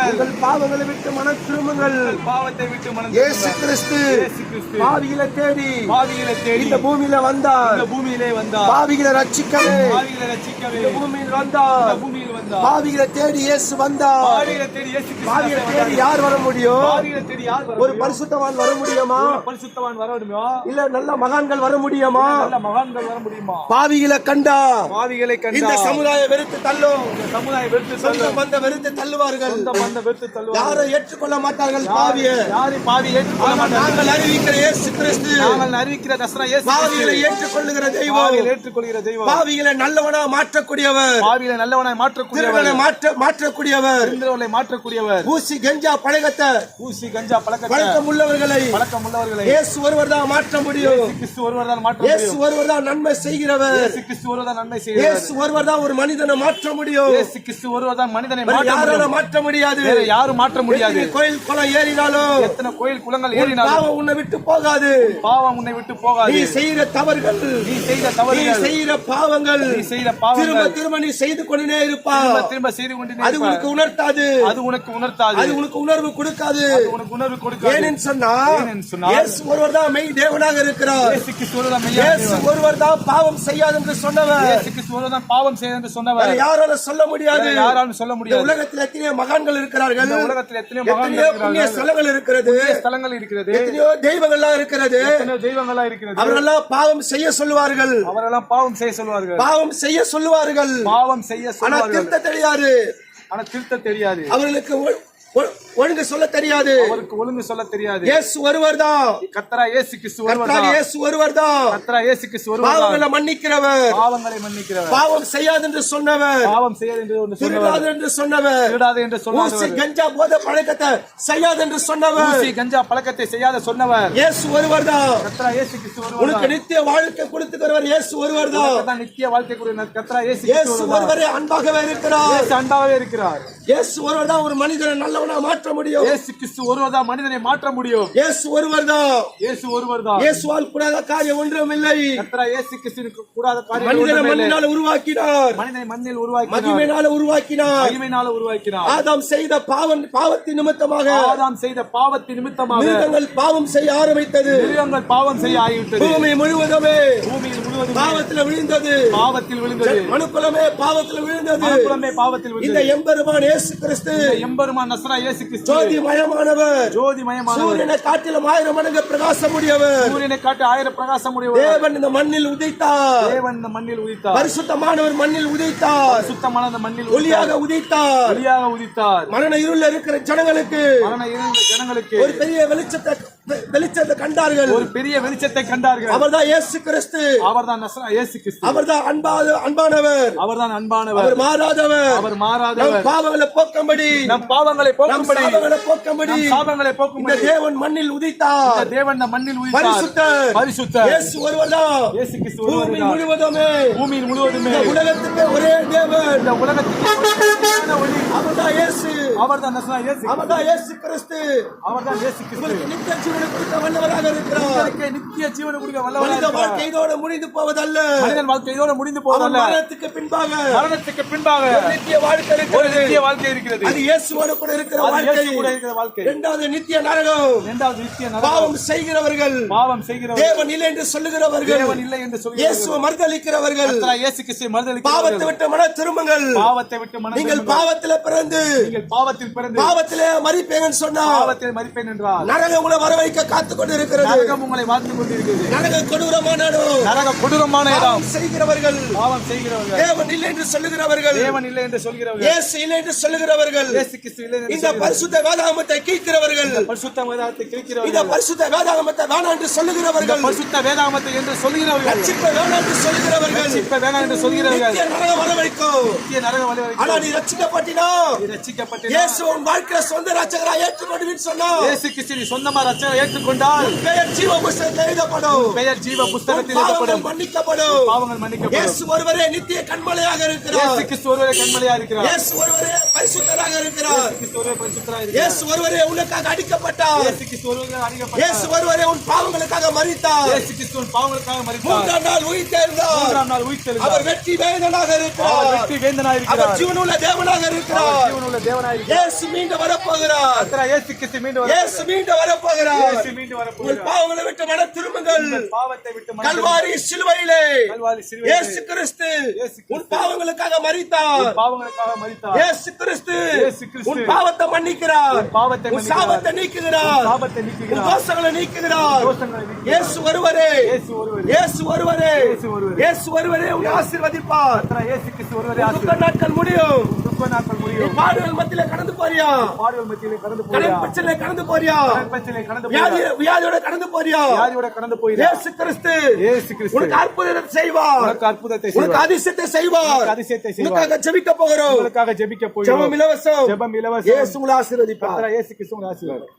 உங்கள் பாவங்களை விட்டு மனம் திரும்புங்கள். பாவத்தை விட்டு மனம் இயேசு கிறிஸ்து பாவிகளை தேடி இந்த பூமியில வந்தார். பாவிகளை ரட்சிக்கவே இந்த பூமியில் வந்தார். பாவிகளை தேடி இயேசு வந்தார். பாவிகளை தேடி யார் வர முடியும்? ஒரு பரிசுத்தவான் வர முடியுமா? இல்ல நல்ல மகான்கள் வர முடியுமா? பாவிகளை கண்டா இந்த சமுதாயம் வெறுத்து தள்ளும். சொந்த பந்த வெறுத்து தள்ளுவார்கள். யாரை ஏற்றுக்கொள்ள மாட்டார்கள். நாங்கள் அறிவிக்கிற இயேசு கிறிஸ்து பாவிகளை ஏற்றுக்கொள்ளுகிற தெய்வம். பாவிகளை நல்லவனா மாற்றக்கூடியவர். மாற்றக்கூடியவர். ஊசி கஞ்சா பழக்கத்தை பழக்கம் உள்ளவர்களை இயேசு ஒருவர் தான் மாற்ற முடியும். இயேசு ஒருவர் தான் நன்மை செய்கிறவர். இயேசு ஒருவர் தான் ஒரு மனிதனை மாற்ற முடியும். யாரால மாற்ற முடியாது. யாரும் மாற்ற முடியாது. கோயில் குளம் ஏறினாலும் எத்தனை கோயில் குளங்கள் ஏறினாலும் பாவம் உன்னை விட்டு போகாது. நீ செய்கிற தவறுகள், நீ செய்கிற பாவங்கள் திரும்ப திரும்ப நீ செய்து கொண்டே இருப்பாய். அது உனக்கு உணர்த்தாது. அது உனக்கு உணர்வு கொடுக்காது. ஏனென்று சொன்னால் இயேசு ஒருவர் தான் மெய் தேவனாக இருக்கிறார். இயேசு ஒருவர் தான் பாவம் செய்யாது என்று சொன்னவர். யாரால சொல்ல முடியாது. உலகத்தில் எத்தனையோ மகான்கள் இருக்கிறார்கள். எத்தனையோ புண்ணிய ஸ்தலங்கள் இருக்கிறது. எத்தனையோ தெய்வங்கள்லாம் இருக்கிறது. அவரெல்லாம் பாவம் செய்ய சொல்லுவார்கள். பாவம் செய்ய சொல்லுவார்கள். ஆனா திருத்த தெரியாது. அவர்களுக்கு ஒழுங்கு சொல்ல தெரியாது. இயேசு ஒருவர் தான். கர்த்தராகிய இயேசு ஒருவர் தான். பாவங்களை மன்னிக்கிறவர். பாவம் செய்யாது என்று சொன்னவர். திருடாது என்று சொன்னவர். ஊசி கஞ்சா போதை பழக்கத்தை செய்யாது என்று சொன்னவர். இயேசு ஒருவர் தான். உனக்கு நித்திய வாழ்க்கை கொடுத்துக்கிறவர் இயேசு ஒருவர் தான். இயேசு ஒருவரே அன்பாகவே இருக்கிறார். இயேசு ஒருவர் தான் ஒரு மனிதனை நல்லவனா மாற்ற முடியும். இயேசு கிறிஸ்து ஒருவர் தான் மனிதனை மாற்ற முடியும். இயேசு ஒருவர் தான். இயேசுவால் கூடாத காரியம் ஒன்றும் இல்லை. கர்த்தராகிய இயேசு கிறிஸ்துவுக்கு கூடாத காரியம் மனிதனை மண்ணினால் உருவாக்கினார். மகிமையினால் உருவாக்கினார். ஆதாம் செய்த பாவத்தின் நிமித்தமாக மிருகங்கள் பாவம் செய்ய ஆரம்பித்தது. பூமி முழுவதுமே பாவத்தில் விழுந்தது. மனுக்குலமே பாவத்தில் விழுந்தது. இந்த எம்பெருமான் இயேசு கிறிஸ்து ஜோதிமயமானவர். சூரியனை காட்டிலும் 1000 மடங்கு பிரகாசம் உடையவர். தேவன் இந்த மண்ணில் உதித்தார். பரிசுத்தமானவர் மண்ணில் உதித்தார். ஒளியாக உதித்தார். மரண இருள் இருக்கிற ஜனங்களுக்கு ஒரு பெரிய வெளிச்சத்தை கண்டார்கள். அவர்தான் இயேசு கிறிஸ்து. அவர்தான் அன்பானவர். அவர் மாறாதவர். பாவங்களை போக்கும்படி இந்த தேவன் மண்ணில் உதித்தார். பரிசுத்தர் இயேசு ஒருவர்தான். பூமி முழுவதுமே உலகத்துக்கு ஒரே தேவன். அவர்தான் இயேசு கிறிஸ்து. நித்திய ஜீவனை கொடுக்க வல்லவராக இருக்கிறார். மனித வாழ்க்கை இதோடு முடிந்து போவதல்ல. மரணத்துக்கு பின்பாக நித்திய வாழ்க்கை இருக்கிறது. அது இயேசுவோடு கூட இருக்கிற வாழ்க்கை. இரண்டாவது நித்திய நரகம். பாவம் செய்கிறவர்கள், தேவன் இல்லை என்று சொல்லுகிறவர்கள், இயேசுவை மறுதலிக்கிறவர்கள், பாவத்தை விட்டு மன திரும்புங்கள். நீங்கள் பாவத்தில் பிறந்து பாவத்திலே மரிப்பேன் சொன்னால் நரகம் உங்களை வர வைக்க காத்துக் கொண்டு இருக்கிறது. நரக கொடூரமான இடம். செய்கிறவர்கள், தேவன் இல்லை என்று சொல்லுகிறவர்கள், இயேசு இல்லை என்று சொல்லுகிறவர்கள், இந்த பரிசுத்த வேதாகமத்தை கேட்கிறவர்கள், இந்த பரிசுத்த வேதாகமத்தை வேணாம் என்று சொல்லுகிறவர்கள், ரட்சிப்பை வேணாம் என்று சொல்லுகிறவர்கள், நரகம் வர வைக்கும். ஆனா நீ ரட்சிக்கப்பட்டினா, இயேசு உன் வாழ்க்கையில சொந்த ரட்சகராக ஏற்றுக்கொண்டு சொன்னா, சொந்தமா ரட்சகரை ஏற்றுக்கொண்டால் பெயர் ஜீவ புஸ்தகத்தில் எழுதப்படும். பெயர் ஜீவ புஸ்தகத்தில் பாவங்கள் எழுதப்படும். மன்னிக்கப்படும். பாவங்கள் மன்னிக்கப்படும். இயேசு ஒருவரே நித்திய கண்மலையாக இருக்கிறார். இயேசு கிறிஸ்து ஒருவரே கண்மலையாக இருக்கிறார். இயேசு ஒருவரே பரிசுத்தராக இருக்கிறார். இயேசு கிறிஸ்து ஒருவரே பரிசுத்தராக இருக்கிறார். இயேசு ஒருவரே உனக்காக அடிக்கப்பட்டார். இயேசு கிறிஸ்து ஒருவரே அடிக்கப்பட்டார். இயேசு ஒருவரே உன் பாவங்களுக்காக மரித்தார். இயேசு கிறிஸ்து உன் பாவங்களுக்காக மரித்தார். மூன்றாம் நாள் உயிர்த்தெழுந்தார். மூன்றாம் நாள் உயிர்த்தெழுந்தார். அவர் வெற்றி வேந்தனாக அவர் இருக்கிறார். வெற்றி வேந்தனாக அவர் இருக்கிறார். ஜீவனுள்ள தேவனாக அவர் இருக்கிறார். ஜீவனுள்ள தேவனாக இருக்கிறார். இயேசு மீண்டும் வரப்போகிறார். கர்த்தராகிய இயேசு கிறிஸ்து மீண்டும் இயேசு மீண்டும் வரப்போகிறார். இயேசு மீண்டும் உங்கள் வரப்போகிறார். பாவங்களை விட்டு மனம் திரும்புங்கள். உங்கள் பாவத்தை விட்டு மனம் கல்வாரி சிலுவையிலே கல்வாரி சிலுவையிலே இயேசு கிறிஸ்து இயேசு கிறிஸ்து உன் பாவங்களுக்காக மரித்தார். உன் பாவங்களுக்காக மரித்தார். இயேசு கிறிஸ்து இயேசு கிறிஸ்து உன் பாவத்தை மன்னிக்கிறார். உன் பாவத்தை உன் மன்னிக்கிறார். சாபத்தை நீக்குகிறார். உன் சாபத்தை உன் நீக்குகிறார். தோஷங்களை நீக்குகிறார். தோஷங்களை நீக்குகிறார். இயேசு ஒருவரே இயேசு ஒருவரே இயேசு ஒருவரே இயேசு ஒருவரே இயேசு ஒருவரே உன்னை ஆசீர்வதிப்பார். கர்த்தராகிய இயேசு கிறிஸ்து ஒருவரே துக்க ஆசீர்வதிப்பார். நாட்கள் முடியும். துக்க நாட்கள் நீ முடியும். பாடுகள் மத்தியில கடந்து போறியா? பாடுகள் மத்தியிலே கடந்து கடன் போறியா? பிரச்சனை கடந்து போறியா? கடன் பிரச்சனை கடந்து போறியா? வியாதியோட கடந்து போறியா? வியாதியோட கடந்து போறியா? இயேசு கிறிஸ்து இயேசு கிறிஸ்து உனக்கு அற்புதத்தை செய்வார். உனக்கு அற்புதத்தை உனக்கு செய்வார். அதிசயத்தை செய்வார். உனக்கு அதிசயத்தை செய்வார். உனக்காக ஜெபிக்க போகிறோம். உங்களுக்காக ஜெபிக்க ஜெபம் போகிறோம். இலவசம். ஜெபம் இலவசம். இயேசு உங்களை ஆசீர்வதிப்பார். கர்த்தராகிய இயேசு கிறிஸ்து உங்களை ஆசீர்வதிப்பார்.